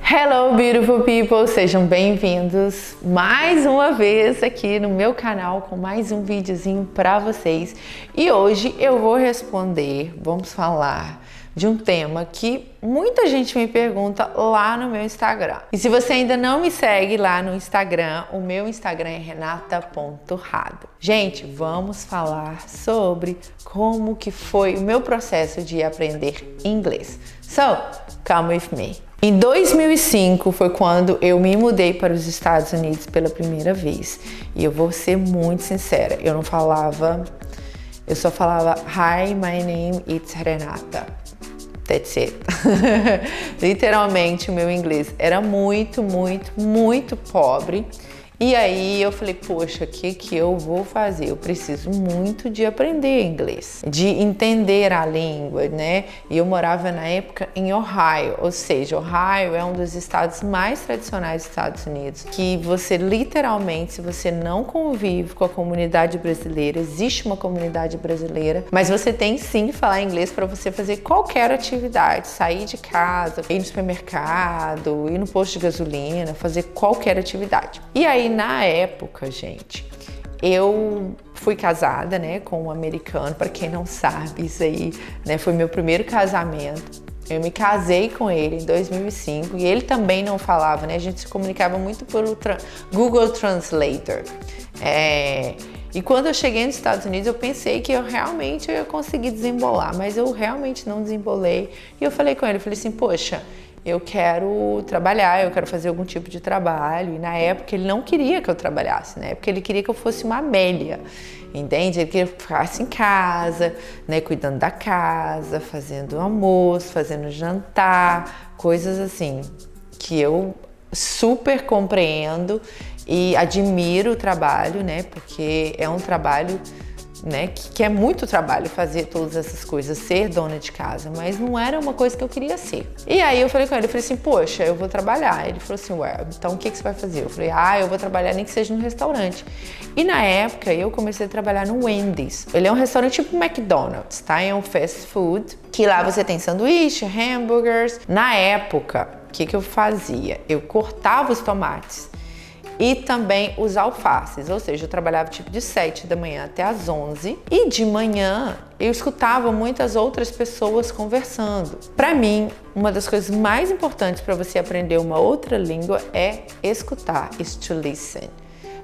Hello, beautiful people! Sejam bem-vindos mais uma vez aqui no meu canal com mais um videozinho para vocês. E hoje eu vou vamos falar de um tema que muita gente me pergunta lá no meu Instagram. E se você ainda não me segue lá no Instagram, o meu Instagram é renata.rado. Gente, vamos falar sobre como que foi o meu processo de aprender inglês. So, come with me. Em 2005 foi quando eu me mudei para os Estados Unidos pela primeira vez. E eu vou ser muito sincera, eu só falava Hi, my name is Renata. That's it. Literalmente o meu inglês era muito pobre. E aí eu falei, poxa, o que eu vou fazer? Eu preciso muito de aprender inglês, de entender a língua, né? E eu morava na época em Ohio, ou seja, Ohio é um dos estados mais tradicionais dos Estados Unidos, que você literalmente, se você não convive com a comunidade brasileira, existe uma comunidade brasileira, mas você tem sim que falar inglês para você fazer qualquer atividade, sair de casa, ir no supermercado, ir no posto de gasolina, fazer qualquer atividade. E aí, na época, gente, eu fui casada, né, com um americano. Para quem não sabe, isso aí, né, foi meu primeiro casamento. Eu me casei com ele em 2005 e ele também não falava, né? A gente se comunicava muito pelo Google Translator. E quando eu cheguei nos Estados Unidos, eu pensei que eu realmente ia conseguir desembolar, mas eu realmente não desembolei. E eu falei com ele, eu falei assim, poxa, eu quero trabalhar, eu quero fazer algum tipo de trabalho. E na época ele não queria que eu trabalhasse, na época ele queria que eu fosse uma Amélia, entende? Ele queria que eu ficasse em casa, né, cuidando da casa, fazendo almoço, fazendo jantar, coisas assim, que eu super compreendo e admiro o trabalho, né, porque é um trabalho, né, que é muito trabalho fazer todas essas coisas, ser dona de casa, mas não era uma coisa que eu queria ser. E aí eu falei com ele, eu falei assim, poxa, eu vou trabalhar. Ele falou assim, ué, então o que você vai fazer? Eu falei, eu vou trabalhar nem que seja no restaurante. E na época eu comecei a trabalhar no Wendy's. Ele é um restaurante tipo McDonald's, tá? É um fast food, que lá você tem sanduíche, hambúrgueres. Na época, o que eu fazia? Eu cortava os tomates e também os alfaces, ou seja, eu trabalhava tipo de 7 da manhã até as 11 e de manhã eu escutava muitas outras pessoas conversando. Para mim, uma das coisas mais importantes para você aprender uma outra língua é escutar, is to listen,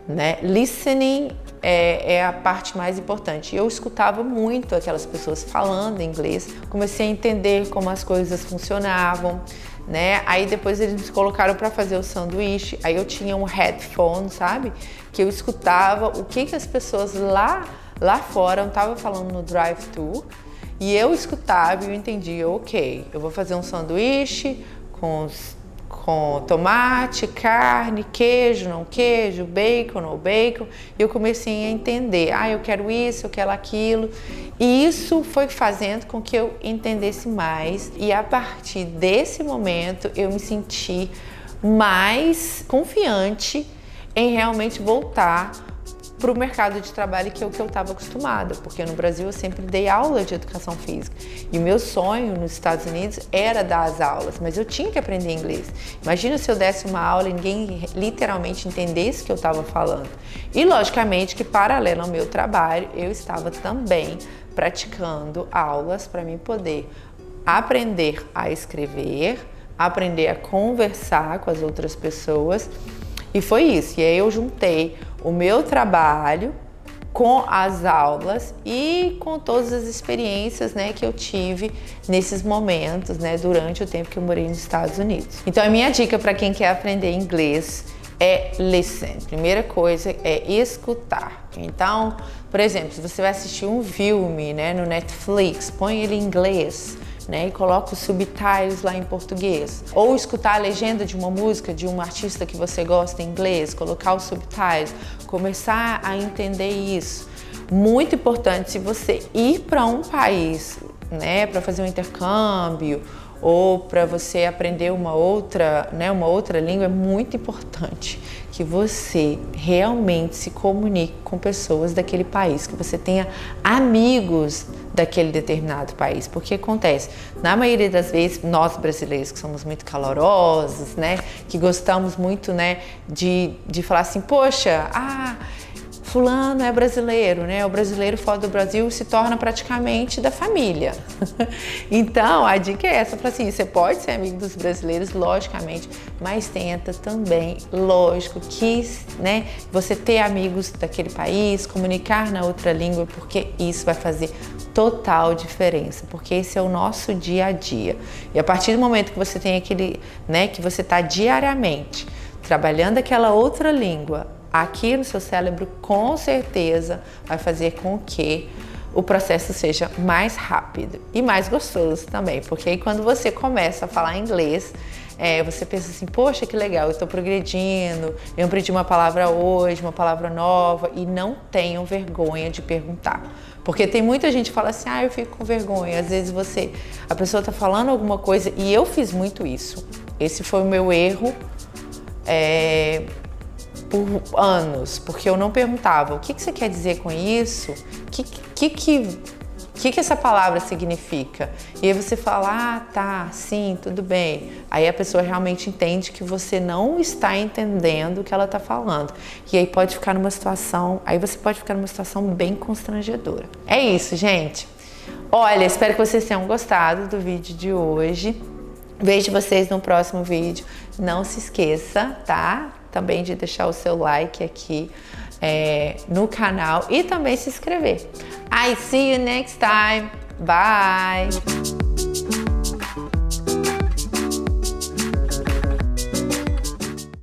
né? Listening é a parte mais importante. Eu escutava muito aquelas pessoas falando inglês, comecei a entender como as coisas funcionavam, né? Aí depois eles me colocaram para fazer o sanduíche, aí eu tinha um headphone, sabe? Que eu escutava o que as pessoas lá fora estavam falando no drive-thru e eu escutava e eu entendia, ok, eu vou fazer um sanduíche com tomate, carne, queijo, não queijo, bacon, não bacon. E eu comecei a entender, eu quero isso, eu quero aquilo. E isso foi fazendo com que eu entendesse mais. E a partir desse momento eu me senti mais confiante em realmente voltar para o mercado de trabalho, que é o que eu estava acostumada, porque no Brasil eu sempre dei aula de educação física e o meu sonho nos Estados Unidos era dar as aulas, mas eu tinha que aprender inglês. Imagina se eu desse uma aula e ninguém literalmente entendesse o que eu estava falando. E logicamente que paralelo ao meu trabalho, eu estava também praticando aulas para mim poder aprender a escrever, aprender a conversar com as outras pessoas. E foi isso, e aí eu juntei o meu trabalho com as aulas e com todas as experiências, né, que eu tive nesses momentos, né, durante o tempo que eu morei nos Estados Unidos. Então a minha dica para quem quer aprender inglês é listen. Primeira coisa é escutar. Então, por exemplo, se você vai assistir um filme, né, no Netflix, põe ele em inglês, né, e coloca os subtitles lá em português. Ou escutar a legenda de uma música de um artista que você gosta em inglês, colocar os subtitles, começar a entender isso. Muito importante, se você ir para um país, né, para fazer um intercâmbio ou para você aprender uma outra língua, é muito importante que você realmente se comunique com pessoas daquele país, que você tenha amigos daquele determinado país, porque acontece, na maioria das vezes, nós brasileiros que somos muito calorosos, né, que gostamos muito, né, de falar assim, poxa, fulano é brasileiro, né? O brasileiro fora do Brasil se torna praticamente da família. Então, a dica é essa, assim, você pode ser amigo dos brasileiros, logicamente, mas tenta também, lógico, que, né, você ter amigos daquele país, comunicar na outra língua, porque isso vai fazer total diferença, porque esse é o nosso dia a dia. E a partir do momento que você tem aquele, né, que você está diariamente trabalhando aquela outra língua, aqui no seu cérebro, com certeza vai fazer com que o processo seja mais rápido e mais gostoso também, porque aí quando você começa a falar inglês, você pensa assim, poxa, que legal, eu estou progredindo, eu aprendi uma palavra hoje, uma palavra nova, e não tenham vergonha de perguntar. Porque tem muita gente que fala assim, eu fico com vergonha. Às vezes a pessoa está falando alguma coisa, e eu fiz muito isso. Esse foi o meu erro, por anos, porque eu não perguntava o que você quer dizer com isso, o que essa palavra significa. E aí você fala, tá, sim, tudo bem. Aí a pessoa realmente entende que você não está entendendo o que ela está falando. E aí você pode ficar numa situação bem constrangedora. É isso, gente. Olha, espero que vocês tenham gostado do vídeo de hoje. Vejo vocês no próximo vídeo. Não se esqueça, tá? Também de deixar o seu like aqui no canal e também se inscrever. I see you next time. Bye!